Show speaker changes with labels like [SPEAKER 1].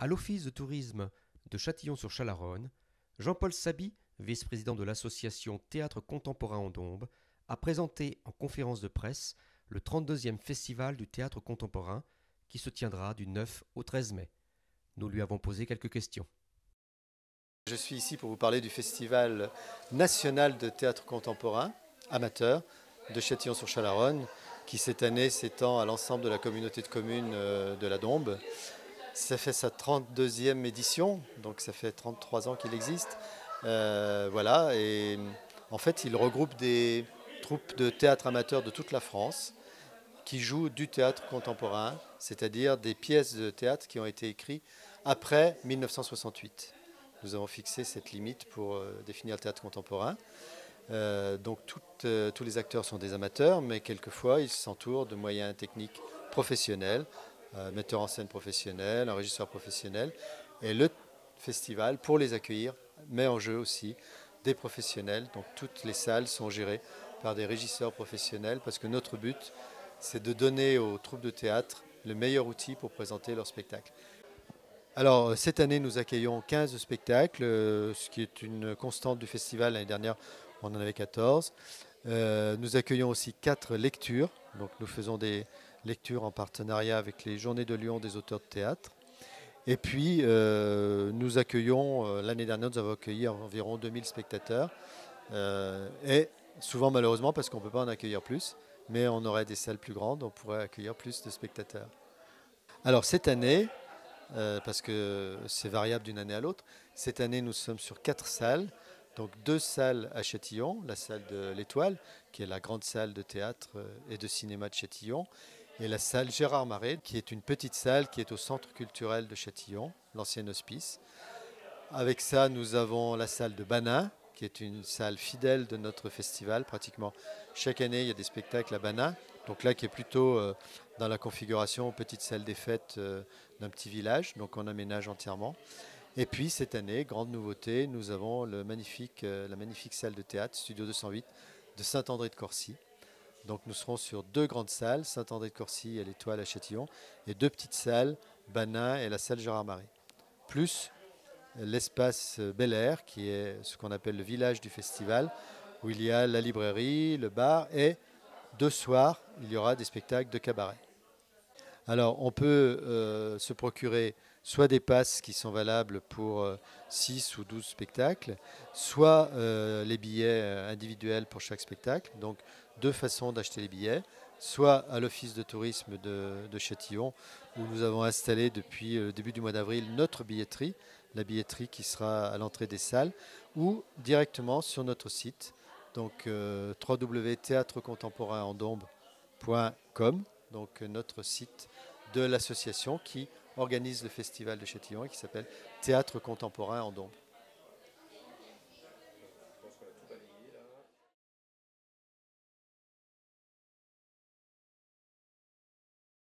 [SPEAKER 1] À l'Office de tourisme de Châtillon-sur-Chalaronne, Jean-Paul Saby, vice-président de l'association Théâtre contemporain en Dombes, a présenté en conférence de presse le 32e festival du théâtre contemporain qui se tiendra du 9 au 13 mai. Nous lui avons posé quelques questions.
[SPEAKER 2] Je suis ici pour vous parler du Festival national de théâtre contemporain amateur de Châtillon-sur-Chalaronne qui cette année s'étend à l'ensemble de la communauté de communes de la Dombe. Ça fait sa 32e édition, donc ça fait 33 ans qu'il existe. Voilà, et en fait il regroupe des troupes de théâtre amateur de toute la France qui jouent du théâtre contemporain, c'est-à-dire des pièces de théâtre qui ont été écrites après 1968. Nous avons fixé cette limite pour définir le théâtre contemporain. Donc tous les acteurs sont des amateurs, mais quelquefois ils s'entourent de moyens techniques professionnels, metteurs en scène professionnels, un régisseur professionnel. Et le festival, pour les accueillir, met en jeu aussi des professionnels. Donc toutes les salles sont gérées par des régisseurs professionnels parce que notre but, c'est de donner aux troupes de théâtre le meilleur outil pour présenter leur spectacle. Alors, cette année, nous accueillons 15 spectacles, ce qui est une constante du festival. L'année dernière, on en avait 14. Nous accueillons aussi 4 lectures. Donc, nous faisons des lectures en partenariat avec les Journées de Lyon des auteurs de théâtre. Et puis, nous accueillons, l'année dernière, nous avons accueilli environ 2000 spectateurs. Et souvent, malheureusement, parce qu'on ne peut pas en accueillir plus, mais on aurait des salles plus grandes, on pourrait accueillir plus de spectateurs. Alors, cette année, parce que c'est variable d'une année à l'autre. Cette année, nous sommes sur 4 salles. Donc 2 salles à Châtillon, la salle de l'Étoile, qui est la grande salle de théâtre et de cinéma de Châtillon, et la salle Gérard Marais, qui est une petite salle qui est au centre culturel de Châtillon, l'ancien hospice. Avec ça, nous avons la salle de Banin, qui est une salle fidèle de notre festival. Pratiquement chaque année, il y a des spectacles à Banin. Donc là, qui est plutôt dans la configuration petite salle des fêtes d'un petit village. Donc on aménage entièrement. Et puis cette année, grande nouveauté, nous avons la magnifique salle de théâtre, Studio 208, de Saint-André-de-Corcy. Donc nous serons sur 2 grandes salles, Saint-André-de-Corcy et l'Étoile à Châtillon, et 2 petites salles, Banin et la salle Gérard Marais. Plus l'espace Bel Air, qui est ce qu'on appelle le village du festival, où il y a la librairie, le bar, et 2 soirs, il y aura des spectacles de cabaret. Alors, on peut se procurer soit des passes qui sont valables pour 6 ou 12 spectacles, soit les billets individuels pour chaque spectacle. Donc, 2 façons d'acheter les billets, soit à l'Office de tourisme de Châtillon, où nous avons installé depuis le début du mois d'avril notre billetterie, la billetterie qui sera à l'entrée des salles, ou directement sur notre site, donc www.théâtrecontemporainendombe.com, donc notre site de l'association qui organise le festival de Châtillon et qui s'appelle Théâtre contemporain en Dombes.